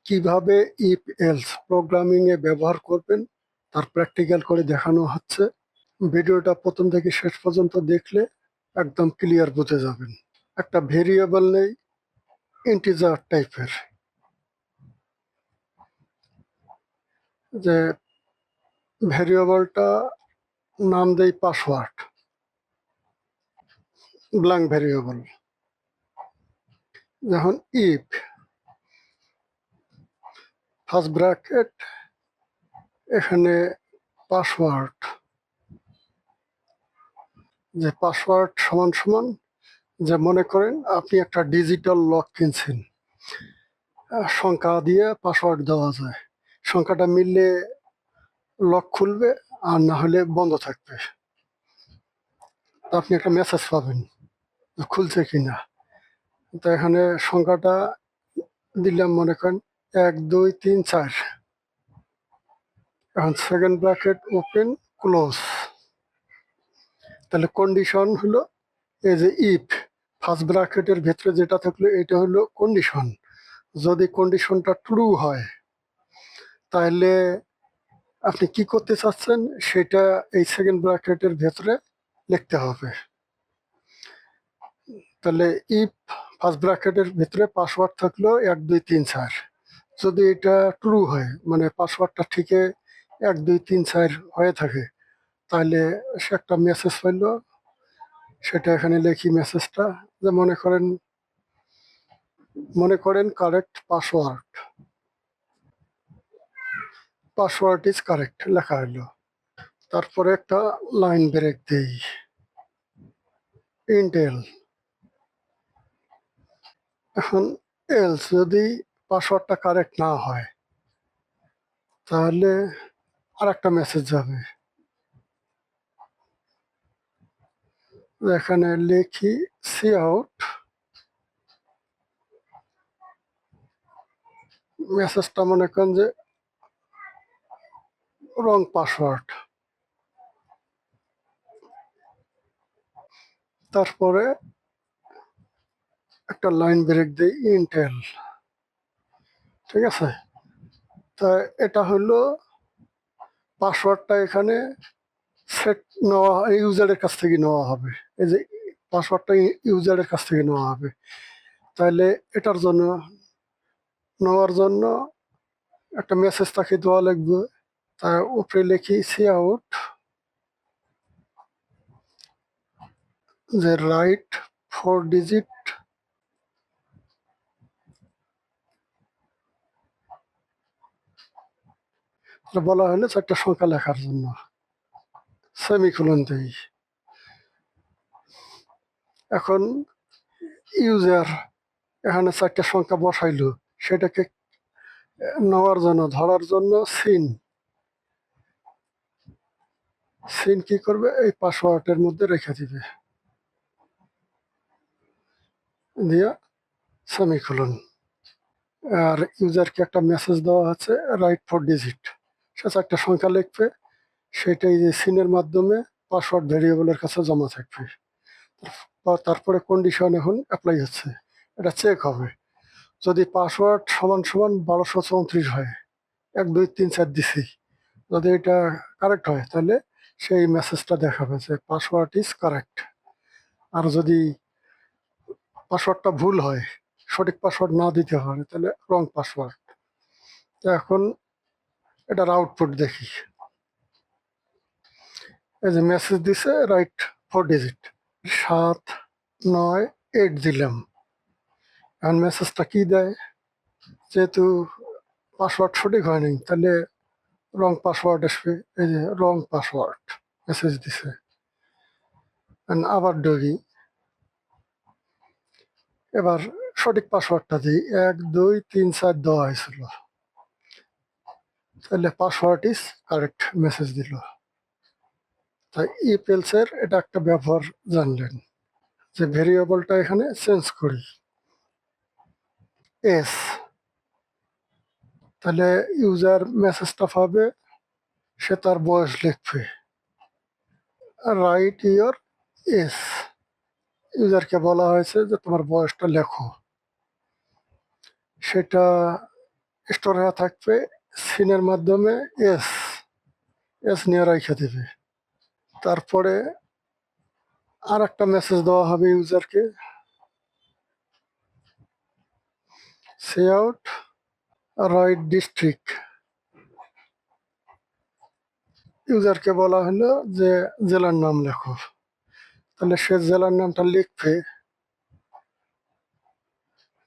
কিভাবে if else প্রোগ্রামিংয়ে ব্যবহার করবেন তার প্র্যাকটিক্যাল করে দেখানো হচ্ছে। ভিডিওটা প্রথম থেকে শেষ পর্যন্ত দেখলে একদম ক্লিয়ার বুঝে যাবেন। একটা ভেরিয়েবল নেই, ইন্টিজার টাইপের, যে ভেরিয়েবলটা নাম দেই পাসওয়ার্ড, ব্ল্যাঙ্ক ভেরিয়েবল। যখন ইফ ফার্স্ট ব্র্যাকেট, এখানে পাসওয়ার্ড, যে পাসওয়ার্ড সমান সমান, যে মনে করেন আপনি একটা ডিজিটাল লক কিনছেন, সংখ্যা দিয়ে পাসওয়ার্ড দেওয়া যায়, সংখ্যাটা মিললে লক খুলবে আর না হলে বন্ধ থাকবে। আপনি একটা মেসেজ পাবেন খুলছে কিনা। তো এখানে সংখ্যাটা দিলাম, মনে করেন 1 2 3 4। এখন সেকেন্ড ব্র্যাকেট ওপেন ক্লোজ। তাহলে কন্ডিশন হলো এই যে ইফ ফার্স্ট ব্র্যাকেটের ভেতরে যেটা থাকলো এটা হলো কন্ডিশন। যদি কন্ডিশনটা ট্রু হয় তাহলে আপনি কি করতে চাচ্ছেন সেটা এই সেকেন্ড ব্র্যাকেটের ভেতরে লিখতে হবে। তাহলে ইফ ফার্স্ট ব্র্যাকেটের ভিতরে পাসওয়ার্ড থাকলো 1 2 3 4। যদি এটা ট্রু হয়, মানে পাসওয়ার্ডটা ঠিকই 1 2 3 4 হয়ে থাকে, তাহলে সে একটা মেসেজ পাইলো। সেটা এখানে লিখি মেসেজটা, যে মনে করেন correct password, password is correct লেখা হলো। তারপরে একটা লাইন ব্রেক দেই, ইন্টেল। এখন এলস যদি পাসওয়ার্ডটা কারেক্ট না হয় তাহলে আর একটা মেসেজ যাবে। এখানে লিখি সি আউট, মেসেজটা মনে করেন যে রং পাসওয়ার্ড। তারপরে একটা লাইন ব্রেক দিই, ইন্টেল। ঠিক আছে, তা এটা হলো পাসওয়ার্ডটা এখানে সেট নেওয়া, ইউজারের কাছ থেকে নেওয়া হবে। এই যে পাসওয়ার্ডটা ইউজারের কাছ থেকে নেওয়া হবে। তাহলে এটার জন্য নেওয়ার জন্য একটা মেসেজ তাকে দেওয়া লাগবে। তার উপরে লিখি সি আউট, যে রাইট 4 ডিজিট বলা হলো 4টা সংখ্যা লেখার জন্য, সেমিকোলন দেই। এখন ইউজার এখানে 4টা সংখ্যা বসাইলো, সেটাকে নেওয়ার জন্য, ধরার জন্য সিন কি করবে, এই পাসওয়ার্ডের মধ্যে রেখে দিবে, দিয়া সেমিকোলন। আর ইউজারকে একটা মেসেজ দেওয়া আছে রাইট 4 ডিজিট, সে 4টা সংখ্যা লিখবে, সেটাই যে সিনের মাধ্যমে পাসওয়ার্ড ভেরিয়েবলের কাছে জমা থাকবে। তারপরে কন্ডিশন এখন অ্যাপ্লাই হচ্ছে, এটা চেক হবে। যদি পাসওয়ার্ড সমান সমান 1234 হয়, 1 2 3 4 দিছি, যদি এটা কারেক্ট হয় তাহলে সেই মেসেজটা দেখাবে যে পাসওয়ার্ড ইজ কারেক্ট। আর যদি পাসওয়ার্ডটা ভুল হয়, সঠিক পাসওয়ার্ড না দিতে পারে, তাহলে রং পাসওয়ার্ড। তো এখন এটার আউটপুট দেখি। এই যে মেসেজ দিছে রাইট 4 ডিজিট, 7 9 8 দিলাম। এখন মেসেজটা কি দেয়, যেহেতু পাসওয়ার্ড সঠিক হয়নি তাহলে রং পাসওয়ার্ড আসবে। এই যে রং পাসওয়ার্ড মেসেজ দিছে। আবার ডরি, এবার সঠিক পাসওয়ার্ডটা দিই, 1 2 3 4 দেওয়া হয়েছিল, তাহলে পাসওয়ার্ড ইজ কারেক্ট মেসেজ দিল। তাই ইপেলসের এটা একটা ব্যবহার জানলেন, যে ভেরিয়েবলটা এখানে চেঞ্জ করি এস, তাহলে ইউজার মেসেজটা পাবে, সে তার বয়স লিখবে, রাইট ইয়র এস। ইউজারকে বলা হয়েছে যে তোমার বয়সটা লেখো, সেটা স্টোর হয়ে থাকবে সিনের মাধ্যমে এস এস নিয়ে রাখা দেবে। তারপরে আর একটা মেসেজ দেওয়া হবে ইউজারকে, সে আউট রাইট ডিস্ট্রিক্ট। ইউজারকে বলা হলো যে জেলার নাম লেখো, তাহলে সে জেলার নামটা লিখবে।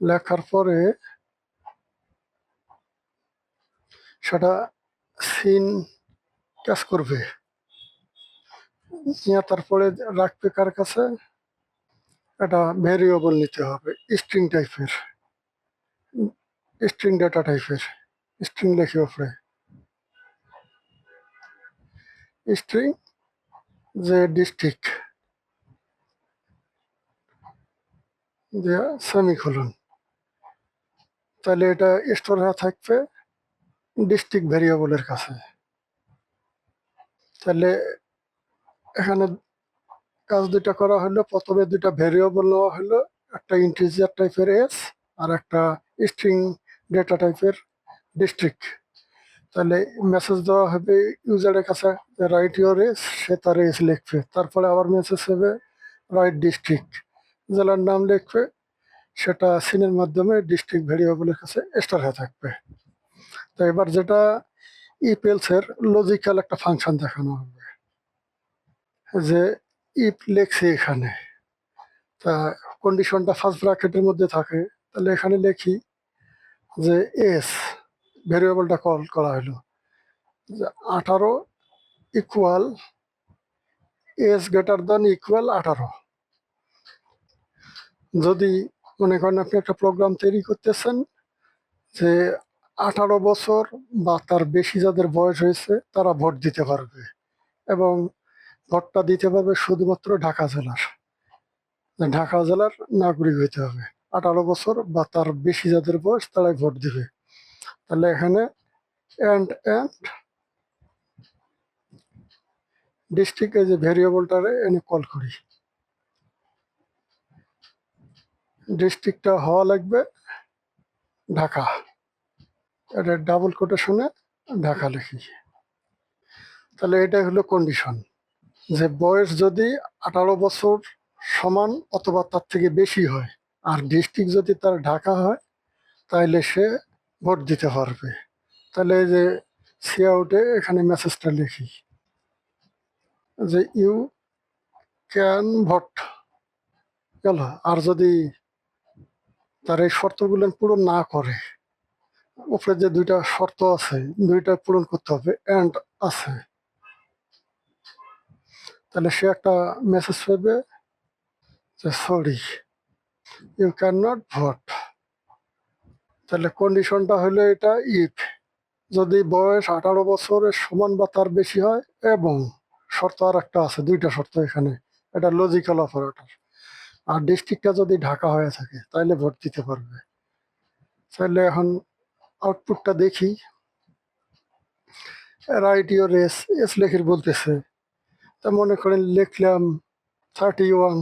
লেখার পরে সেটা সিন ক্যাচ করবে, নিয়ে তারপরে রাখবে কার কাছে, এটা ভেরিয়েবল নিতে হবে স্ট্রিং টাইপের, স্ট্রিং ডেটা টাইপের। স্ট্রিং লিখে উপরে স্ট্রিং যে ডিস্ট্রিক্ট দেয়া সেমিকোলন। তাহলে এটা স্টোর হয়ে থাকবে ডিস্ট্রিক্ট ভেরিয়েবলের কাছে। তাহলে এখানে কাজ দুটা করা হলো, প্রথমে দুটা ভেরিয়েবল নেওয়া হলো, একটা ইন্টিজার টাইপের এস আর একটা স্ট্রিং ডেটা টাইপের ডিস্ট্রিক্ট। তাহলে মেসেজ দেওয়া হবে ইউজারের কাছে রাইট ইউর এস, সে তার এস লিখবে। তারপরে আবার মেসেজ হবে রাইট ডিস্ট্রিক্ট, জেলার নাম লিখবে, সেটা সিনের মাধ্যমে ডিস্ট্রিক্ট ভেরিয়েবলের কাছে স্টোর হয়ে থাকবে। তো এবার যেটা ইপেলসের লজিক্যাল একটা ফাংশন দেখানো হবে, যে ইফ লেখছে এখানে, তা কন্ডিশনটা ফার্স্ট ব্র্যাকেটের মধ্যে থাকে, তাহলে এখানে লিখি যে এস ভেরিয়েবলটা কল করা হলো যে 18 equal S greater than equal 18। যদি মনে করেন আপনি একটা প্রোগ্রাম তৈরি করতেছেন যে 18 বছর বা তার বেশি যাদের বয়স হয়েছে তারা ভোট দিতে পারবে, এবং ভোটটা দিতে পারবে শুধুমাত্র ঢাকা জেলার, ঢাকা জেলার নাগরিক হইতে হবে। 18 বছর বা তার বেশি যাদের বয়স তারাই ভোট দিবে। তাহলে এখানে এন্ড ডিস্ট্রিক্ট, এই যে ভেরিয়েবলটারে এনে কল করি, ডিস্ট্রিক্টটা হওয়া লাগবে ঢাকা, এটা ডাবল কোটেশনে ঢাকা লিখি। তাহলে এটাই হলো কন্ডিশন, যে বয়স যদি 18 বছর সমান অথবা তার থেকে বেশি হয় আর ডিস্ট্রিক্ট যদি তার ঢাকা হয় তাহলে সে ভোট দিতে পারবে। তাহলে এই যে সি আউটে এখানে মেসেজটা লিখি যে ইউ ক্যান ভোট গেল। আর যদি তার এই শর্তগুলো পূরণ না করে, উপরে যে দুইটা শর্ত আছে দুইটা পূরণ করতে হবে, এন্ড আছে, তাহলে সে একটা মেসেজ পাবে যে sorry you can not vote. তাহলে কন্ডিশনটা হলো এটা ইফ যদি বয়স 18 বছরের সমান বা তার বেশি হয়, এবং শর্ত আর একটা আছে, দুইটা শর্ত এখানে, এটা লজিক্যাল অপারেটর, আর ডিস্ট্রিক্টটা যদি ঢাকা হয়ে থাকে তাহলে ভোট দিতে পারবে। তাহলে এখন আউটপুটটা দেখি, রাইট ইউর এস, এস লেখির বলতেছে, তা মনে করেন লিখলাম 31,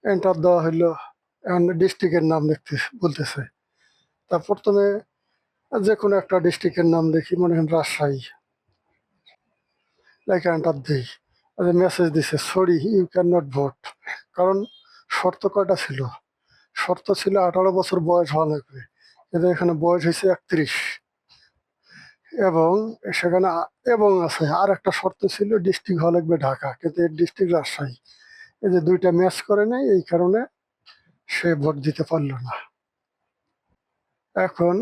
এন্টার দেওয়া হইলো, এখন ডিস্ট্রিক্টের নাম লিখতে বলতেছে। তা প্রথমে যে কোনো একটা ডিস্ট্রিক্টের নাম দেখি, মনে করেন রাজশাহী, লেখা এন্টার দিই, মেসেজ দিছে sorry you can not vote. কারণ শর্ত কয়টা ছিল, শর্ত ছিল 18 বছর বয়স হওয়া লাগবে, কিন্তু এখানে বয়স হয়েছে 31, এবং সেখানে এবং আছে আর একটা শর্ত ছিল ডিস্ট্রিক্ট হওয়া লাগবে ঢাকা, কিন্তু এর ডিস্ট্রিক্ট রাজশাহী। এই যে দুইটা ম্যাচ করে নেই, এই কারণে সে ভোট দিতে পারলো না। এখন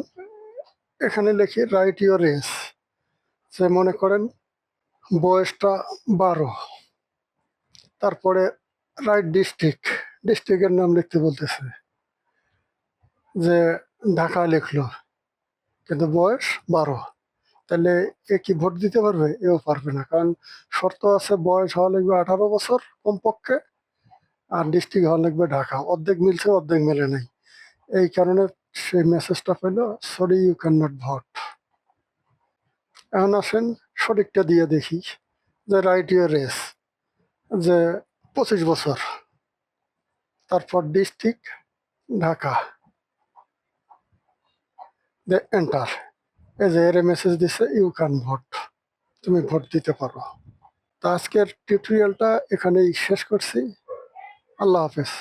এখানে লিখি রাইট ইউর এজ, যে মনে করেন বয়সটা 12, তারপরে রাইট ডিস্ট্রিক্ট, ডিস্ট্রিক্টের নাম লিখতে বলতেছে, যে ঢাকা লিখলো কিন্তু বয়স 12। তাহলে এ কি ভোট দিতে পারবে? এও পারবে না, কারণ শর্ত আছে বয়স হওয়া লাগবে 18 বছর কমপক্ষে, আর ডিস্ট্রিক্ট হওয়া লাগবে ঢাকা। অর্ধেক মিলছে অর্ধেক মেলে নেই, এই কারণে সেই মেসেজটা পেল sorry you can not vote. এখন আসেন সঠিকটা দিয়ে দেখি, যে রাইট ইউর এজ, যে 25 বছর, তারপর ডিস্ট্রিক্ট ঢাকা, দে এন্টার। এই যে এর মেসেজ দিছে ইউ ক্যান ভোট, তুমি ভোট দিতে পারো। তো আজকের টিউটোরিয়ালটা এখানেই শেষ করছি। আল্লাহ হাফেজ।